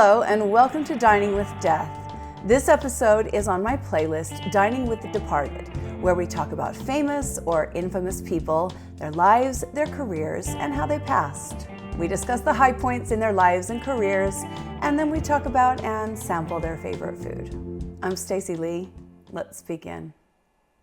Hello and welcome to Dining with Death. This episode is on my playlist, Dining with the Departed, where we talk about famous or infamous people, their lives, their careers, and how they passed. We discuss the high points in their lives and careers, and then we talk about and sample their favorite food. I'm Stacey Lee. Let's begin.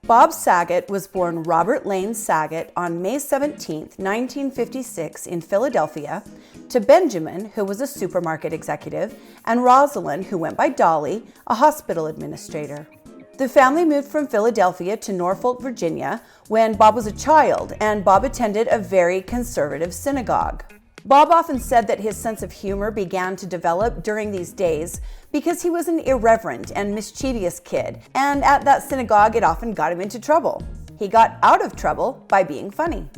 Bob Saget was born Robert Lane Saget on May 17, 1956 in Philadelphia, to Benjamin, who was a supermarket executive, and Rosalind, who went by Dolly, a hospital administrator. The family moved from Philadelphia to Norfolk, Virginia, when Bob was a child, and Bob attended a very conservative synagogue. Bob often said that his sense of humor began to develop during these days because he was an irreverent and mischievous kid, and at that synagogue it often got him into trouble. He got out of trouble by being funny.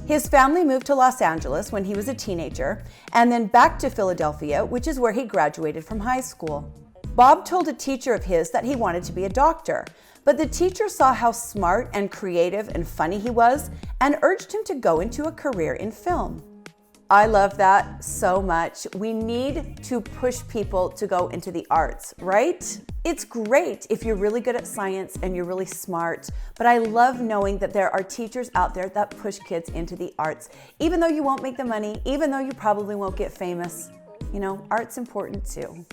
His family moved to Los Angeles when he was a teenager, and then back to Philadelphia, which is where he graduated from high school. Bob told a teacher of his that he wanted to be a doctor, but the teacher saw how smart and creative and funny he was and urged him to go into a career in film. I love that so much. We need to push people to go into the arts, right? It's great if you're really good at science and you're really smart, but I love knowing that there are teachers out there that push kids into the arts. Even though you won't make the money, even though you probably won't get famous, art's important too.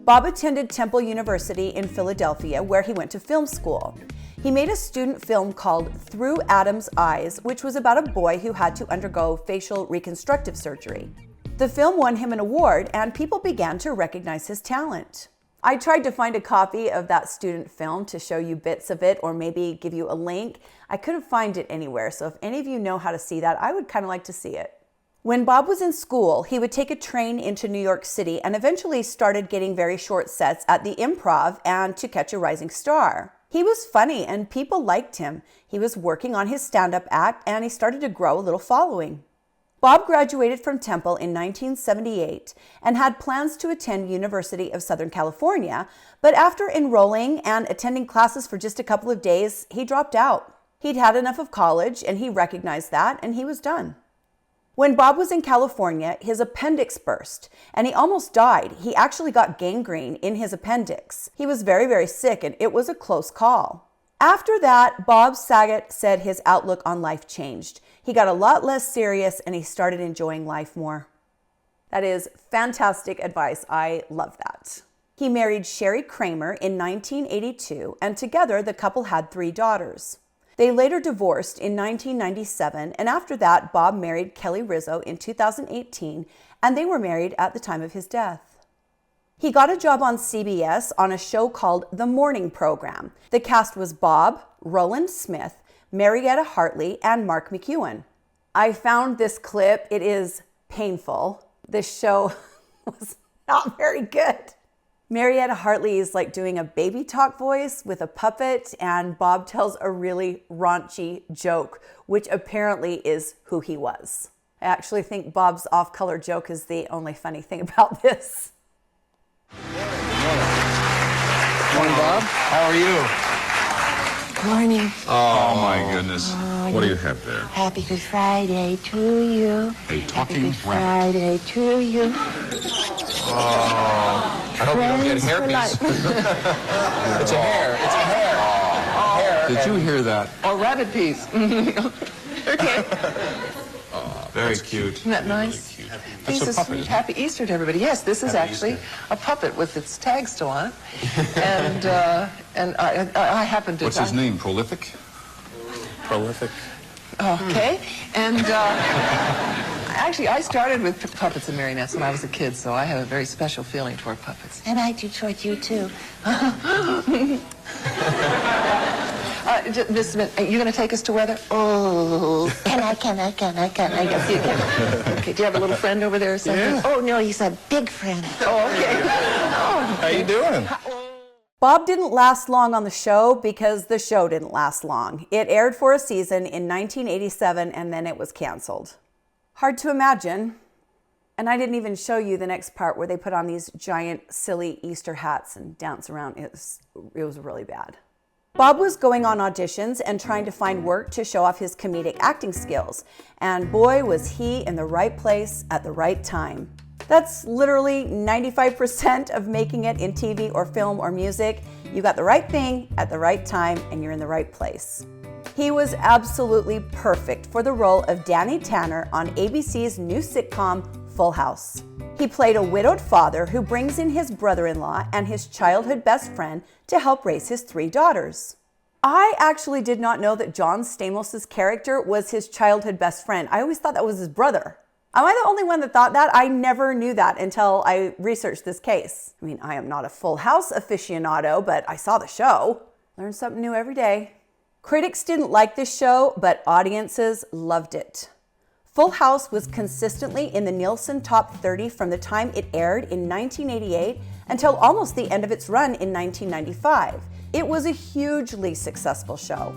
Bob attended Temple University in Philadelphia, where he went to film school. He made a student film called Through Adam's Eyes, which was about a boy who had to undergo facial reconstructive surgery. The film won him an award, and people began to recognize his talent. I tried to find a copy of that student film to show you bits of it or maybe give you a link. I couldn't find it anywhere, so if any of you know how to see that, I would kind of like to see it. When Bob was in school, he would take a train into New York City and eventually started getting very short sets at the Improv and To Catch a Rising Star. He was funny and people liked him. He was working on his stand-up act and he started to grow a little following. Bob graduated from Temple in 1978 and had plans to attend University of Southern California, but after enrolling and attending classes for just a couple of days, he dropped out. He'd had enough of college and he recognized that and he was done. When Bob was in California, his appendix burst and he almost died. He actually got gangrene in his appendix. He was very, very sick and it was a close call. After that, Bob Saget said his outlook on life changed. He got a lot less serious and he started enjoying life more. That is fantastic advice. I love that. He married Sherry Kramer in 1982 and together the couple had 3 daughters. They later divorced in 1997, and after that, Bob married Kelly Rizzo in 2018, and they were married at the time of his death. He got a job on CBS on a show called The Morning Program. The cast was Bob, Roland Smith, Marietta Hartley, and Mark McEwen. I found this clip. It is painful. This show was not very good. Marietta Hartley is like doing a baby talk voice with a puppet, and Bob tells a really raunchy joke, which apparently is who he was. I actually think Bob's off-color joke is the only funny thing about this. Morning, Bob. How are you? Morning. Oh, my goodness. What do you have there? Happy Good Friday to you. A talking Happy Good Friday to you. I hope you don't get hairpiece. It's a hair. It's a hair. Hair. Did you hear that? Or rabbit piece. Okay. Very cute. Isn't that nice? Very cute. Piece That's a of puppet. sweet. Happy Easter to everybody. Yes, this is Happy actually Easter. a puppet with its tag still on it. And I happen to... What's his name? Prolific? Prolific. Okay. And actually, I started with puppets and marionettes when I was a kid, so I have a very special feeling toward puppets. And I do toward you, too. Just a minute. Are you going to take us to weather? Oh, can I? Yes, you can. Okay, do you have a little friend over there or something? Yeah. Oh, no, he's a big friend. Oh, okay. How you doing? Bob didn't last long on the show because the show didn't last long. It aired for a season in 1987 and then it was canceled. Hard to imagine. And I didn't even show you the next part where they put on these giant, silly Easter hats and dance around. It was really bad. Bob was going on auditions and trying to find work to show off his comedic acting skills. And boy, was he in the right place at the right time. That's literally 95% of making it in TV or film or music. You got the right thing at the right time and you're in the right place. He was absolutely perfect for the role of Danny Tanner on ABC's new sitcom, Full House. He played a widowed father who brings in his brother-in-law and his childhood best friend to help raise his 3 daughters. I actually did not know that John Stamos' character was his childhood best friend. I always thought that was his brother. Am I the only one that thought that? I never knew that until I researched this case. I mean, I am not a Full House aficionado, but I saw the show. Learn something new every day. Critics didn't like this show, but audiences loved it. Full House was consistently in the Nielsen Top 30 from the time it aired in 1988 until almost the end of its run in 1995. It was a hugely successful show.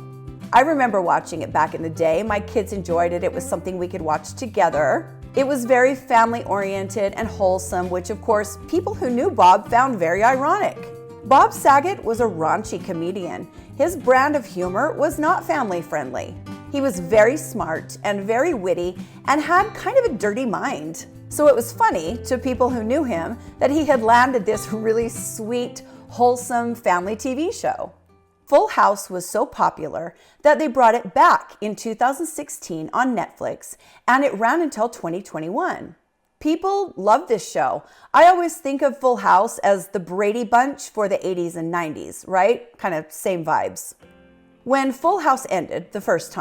I remember watching it back in the day. My kids enjoyed it. It was something we could watch together. It was very family-oriented and wholesome, which of course people who knew Bob found very ironic. Bob Saget was a raunchy comedian. His brand of humor was not family-friendly. He was very smart and very witty and had kind of a dirty mind. So it was funny to people who knew him that he had landed this really sweet, wholesome family TV show. Full House was so popular that they brought it back in 2016 on Netflix, and it ran until 2021. People love this show. I always think of Full House as the Brady Bunch for the 80s and 90s, right? Kind of same vibes. When Full House ended the first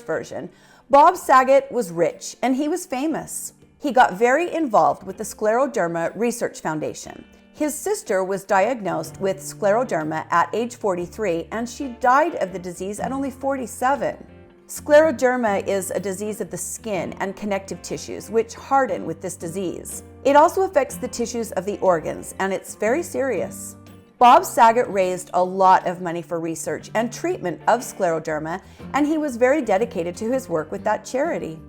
version, Bob Saget was rich and he was famous. He got very involved with the Scleroderma Research Foundation. His sister was diagnosed with scleroderma at age 43, and she died of the disease at only 47. Scleroderma is a disease of the skin and connective tissues, which harden with this disease. It also affects the tissues of the organs, and it's very serious. Bob Saget raised a lot of money for research and treatment of scleroderma, and he was very dedicated to his work with that charity.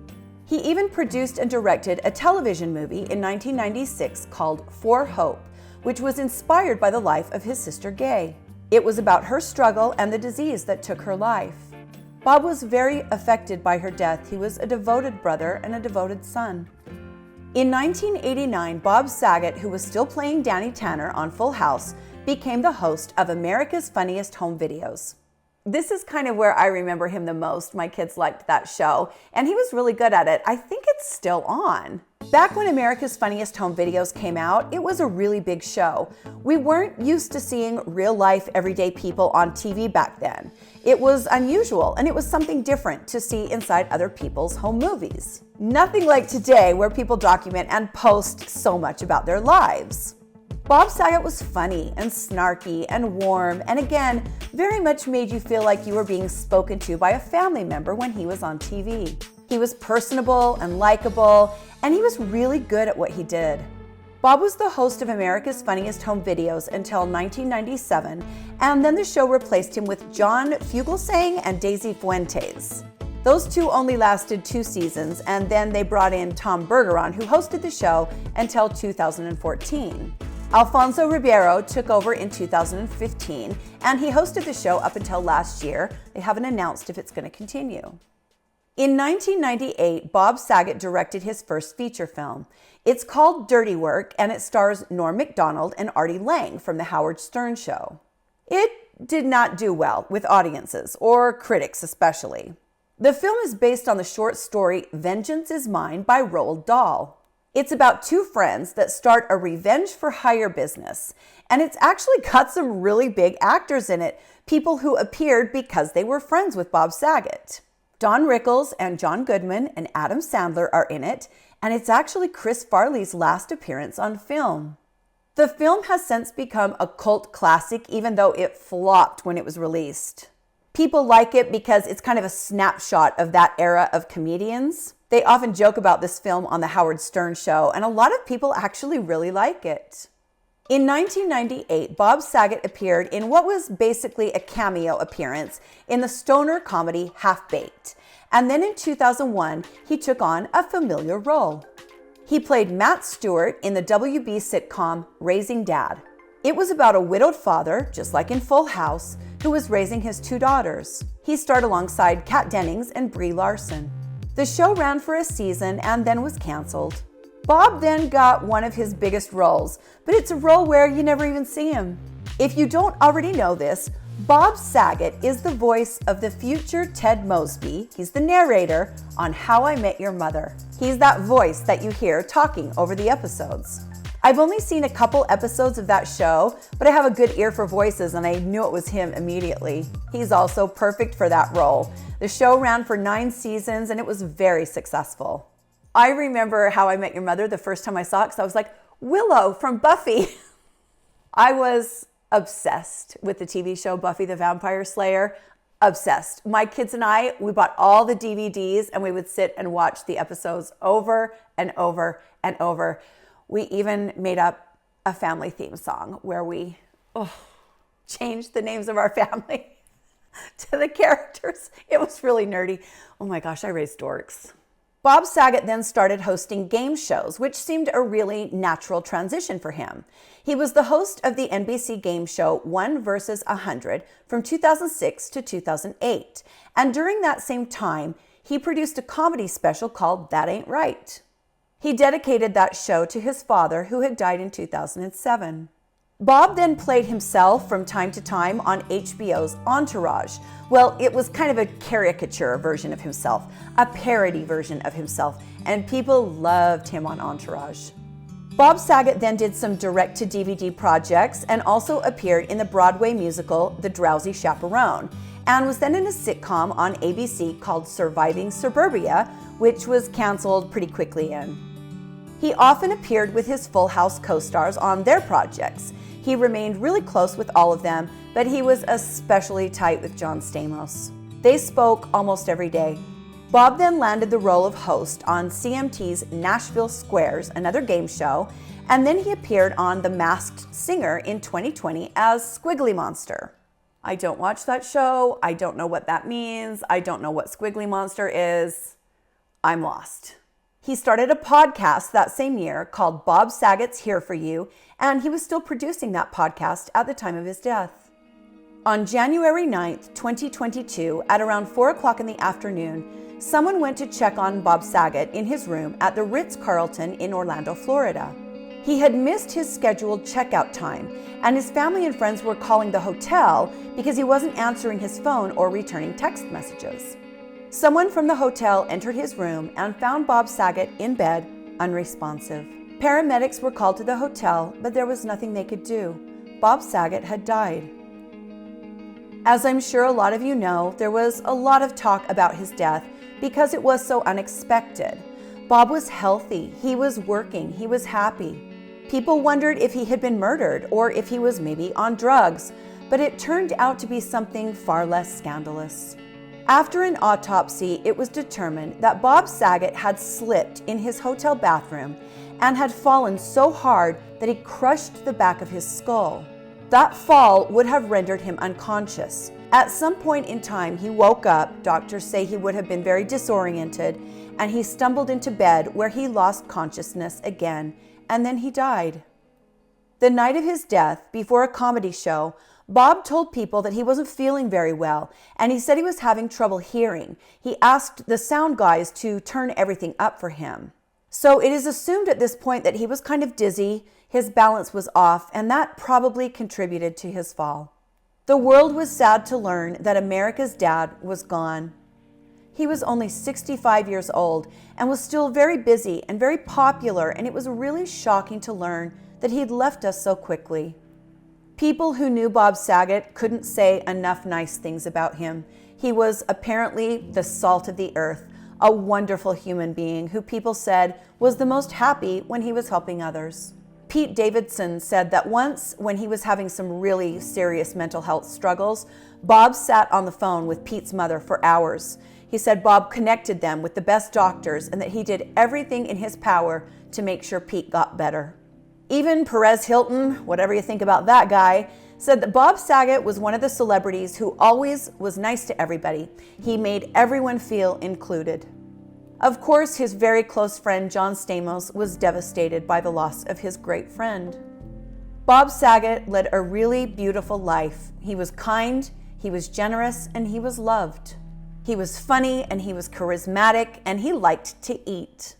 He even produced and directed a television movie in 1996 called For Hope, which was inspired by the life of his sister Gay. It was about her struggle and the disease that took her life. Bob was very affected by her death. He was a devoted brother and a devoted son. In 1989, Bob Saget, who was still playing Danny Tanner on Full House, became the host of America's Funniest Home Videos. This is kind of where I remember him the most. My kids liked that show, and he was really good at it. I think it's still on. Back when America's Funniest Home Videos came out, it was a really big show. We weren't used to seeing real-life, everyday people on TV back then. It was unusual, and it was something different to see inside other people's home movies. Nothing like today, where people document and post so much about their lives. Bob Saget was funny and snarky and warm, and again, very much made you feel like you were being spoken to by a family member when he was on TV. He was personable and likable, and he was really good at what he did. Bob was the host of America's Funniest Home Videos until 1997, and then the show replaced him with John Fugelsang and Daisy Fuentes. Those two only lasted 2 seasons, and then they brought in Tom Bergeron, who hosted the show until 2014. Alfonso Ribeiro took over in 2015, and he hosted the show up until last year. They haven't announced if it's going to continue. In 1998, Bob Saget directed his first feature film. It's called Dirty Work, and it stars Norm Macdonald and Artie Lang from The Howard Stern Show. It did not do well with audiences, or critics especially. The film is based on the short story Vengeance is Mine by Roald Dahl. It's about 2 friends that start a revenge-for-hire business, and it's actually got some really big actors in it, people who appeared because they were friends with Bob Saget. Don Rickles and John Goodman and Adam Sandler are in it, and it's actually Chris Farley's last appearance on film. The film has since become a cult classic, even though it flopped when it was released. People like it because it's kind of a snapshot of that era of comedians. They often joke about this film on The Howard Stern Show, and a lot of people actually really like it. In 1998, Bob Saget appeared in what was basically a cameo appearance in the stoner comedy Half-Baked, and then in 2001, he took on a familiar role. He played Matt Stewart in the WB sitcom Raising Dad. It was about a widowed father, just like in Full House, who was raising his 2 daughters. He starred alongside Kat Dennings and Brie Larson. The show ran for a season and then was canceled. Bob then got one of his biggest roles, but it's a role where you never even see him. If you don't already know this, Bob Saget is the voice of the future Ted Mosby. He's the narrator on How I Met Your Mother. He's that voice that you hear talking over the episodes. I've only seen a couple episodes of that show, but I have a good ear for voices and I knew it was him immediately. He's also perfect for that role. The show ran for 9 seasons and it was very successful. I remember How I Met Your Mother the first time I saw it because I was like, Willow from Buffy. I was obsessed with the TV show Buffy the Vampire Slayer. Obsessed. My kids and I, we bought all the DVDs and we would sit and watch the episodes over and over and over. We even made up a family theme song where we changed the names of our family to the characters. It was really nerdy. Oh my gosh, I raised dorks. Bob Saget then started hosting game shows, which seemed a really natural transition for him. He was the host of the NBC game show 1 vs. 100 from 2006 to 2008. And during that same time, he produced a comedy special called That Ain't Right. He dedicated that show to his father, who had died in 2007. Bob then played himself from time to time on HBO's Entourage. Well, it was kind of a caricature version of himself, a parody version of himself, and people loved him on Entourage. Bob Saget then did some direct-to-DVD projects and also appeared in the Broadway musical The Drowsy Chaperone, and was then in a sitcom on ABC called Surviving Suburbia, which was canceled pretty quickly in. He often appeared with his Full House co-stars on their projects. He remained really close with all of them, but he was especially tight with John Stamos. They spoke almost every day. Bob then landed the role of host on CMT's Nashville Squares, another game show, and then he appeared on The Masked Singer in 2020 as Squiggly Monster. I don't watch that show. I don't know what that means. I don't know what Squiggly Monster is. I'm lost. He started a podcast that same year called Bob Saget's Here For You, and he was still producing that podcast at the time of his death. On January 9th, 2022, at around 4 o'clock in the afternoon, someone went to check on Bob Saget in his room at the Ritz-Carlton in Orlando, Florida. He had missed his scheduled checkout time, and his family and friends were calling the hotel because he wasn't answering his phone or returning text messages. Someone from the hotel entered his room and found Bob Saget in bed, unresponsive. Paramedics were called to the hotel, but there was nothing they could do. Bob Saget had died. As I'm sure a lot of you know, there was a lot of talk about his death because it was so unexpected. Bob was healthy, he was working, he was happy. People wondered if he had been murdered or if he was maybe on drugs, but it turned out to be something far less scandalous. After an autopsy, it was determined that Bob Saget had slipped in his hotel bathroom and had fallen so hard that he crushed the back of his skull. That fall would have rendered him unconscious. At some point in time, he woke up. Doctors say he would have been very disoriented, and he stumbled into bed where he lost consciousness again, and then he died. The night of his death, before a comedy show, Bob told people that he wasn't feeling very well, and he said he was having trouble hearing. He asked the sound guys to turn everything up for him. So it is assumed at this point that he was kind of dizzy, his balance was off, and that probably contributed to his fall. The world was sad to learn that America's dad was gone. He was only 65 years old and was still very busy and very popular, and it was really shocking to learn that he'd left us so quickly. People who knew Bob Saget couldn't say enough nice things about him. He was apparently the salt of the earth, a wonderful human being who people said was the most happy when he was helping others. Pete Davidson said that once, when he was having some really serious mental health struggles, Bob sat on the phone with Pete's mother for hours. He said Bob connected them with the best doctors and that he did everything in his power to make sure Pete got better. Even Perez Hilton, whatever you think about that guy, said that Bob Saget was one of the celebrities who always was nice to everybody. He made everyone feel included. Of course, his very close friend John Stamos was devastated by the loss of his great friend. Bob Saget led a really beautiful life. He was kind, he was generous, and he was loved. He was funny and he was charismatic and he liked to eat.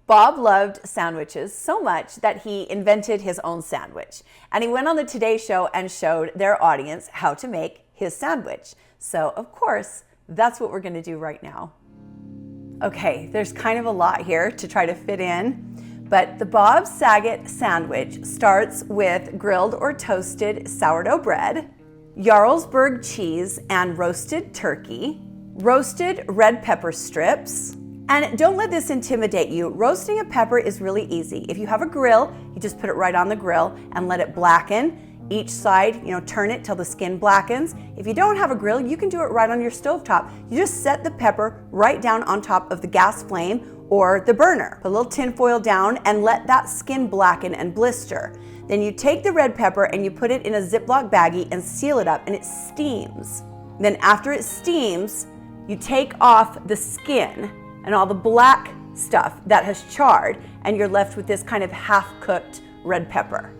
Bob loved sandwiches so much that he invented his own sandwich. And he went on the Today Show and showed their audience how to make his sandwich. So, of course, that's what we're going to do right now. Okay, there's kind of a lot here to try to fit in, but the Bob Saget Sandwich starts with grilled or toasted sourdough bread, Jarlsberg cheese and roasted turkey, roasted red pepper strips. And don't let this intimidate you. Roasting a pepper is really easy. If you have a grill, you just put it right on the grill and let it blacken. Each side, turn it till the skin blackens. If you don't have a grill, you can do it right on your stovetop. You just set the pepper right down on top of the gas flame or the burner. Put a little tin foil down and let that skin blacken and blister. Then you take the red pepper and you put it in a Ziploc baggie and seal it up, and it steams. Then after it steams, you take off the skin and all the black stuff that has charred, and you're left with this kind of half-cooked red pepper.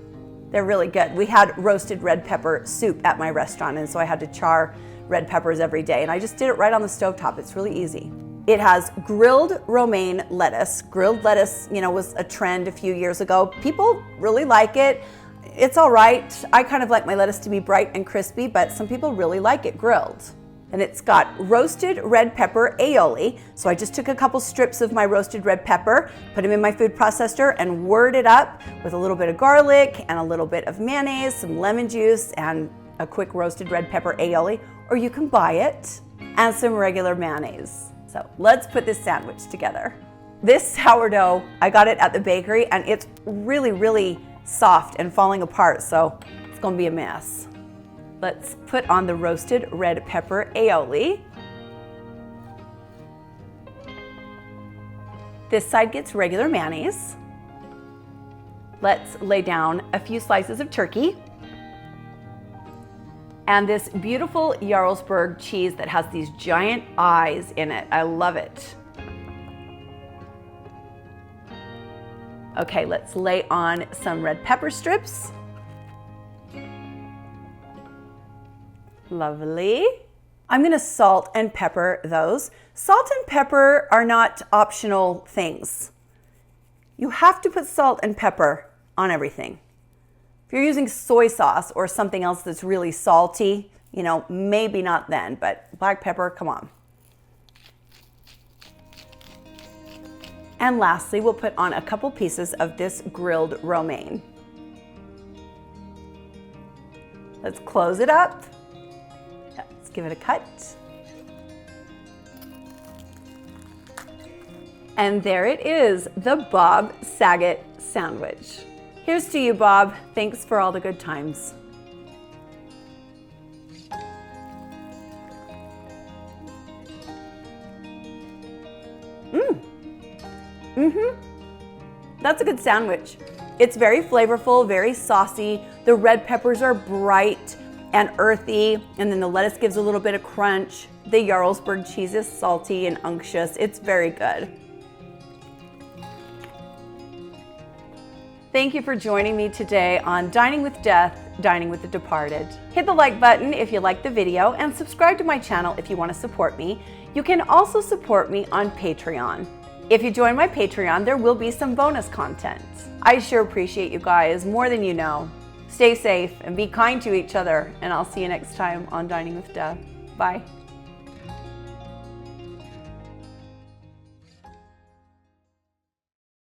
They're really good. We had roasted red pepper soup at my restaurant, and so I had to char red peppers every day, and I just did it right on the stovetop. It's really easy. It has grilled romaine lettuce. Grilled lettuce, was a trend a few years ago. People really like it. It's all right. I kind of like my lettuce to be bright and crispy, but some people really like it grilled. And it's got roasted red pepper aioli. So I just took a couple strips of my roasted red pepper, put them in my food processor, and whirred it up with a little bit of garlic and a little bit of mayonnaise, some lemon juice, and a quick roasted red pepper aioli, or you can buy it, and some regular mayonnaise. So let's put this sandwich together. This sourdough, I got it at the bakery, and it's really, really soft and falling apart, so it's gonna be a mess. Let's put on the roasted red pepper aioli. This side gets regular mayonnaise. Let's lay down a few slices of turkey. And this beautiful Jarlsberg cheese that has these giant eyes in it. I love it. Okay, let's lay on some red pepper strips. Lovely. I'm gonna salt and pepper those. Salt and pepper are not optional things. You have to put salt and pepper on everything. If you're using soy sauce or something else that's really salty, maybe not then, but black pepper, come on. And lastly, we'll put on a couple pieces of this grilled romaine. Let's close it up. Let's give it a cut. And there it is, the Bob Saget Sandwich. Here's to you, Bob. Thanks for all the good times. That's a good sandwich. It's very flavorful, very saucy. The red peppers are bright and earthy, and then the lettuce gives a little bit of crunch. The Jarlsberg cheese is salty and unctuous. It's very good. Thank you for joining me today on Dining with Death, Dining with the Departed. Hit the like button if you liked the video, and subscribe to my channel if you want to support me. You can also support me on Patreon. If you join my Patreon, there will be some bonus content. I sure appreciate you guys more than you know. Stay safe and be kind to each other, and I'll see you next time on Dining with Death. Bye.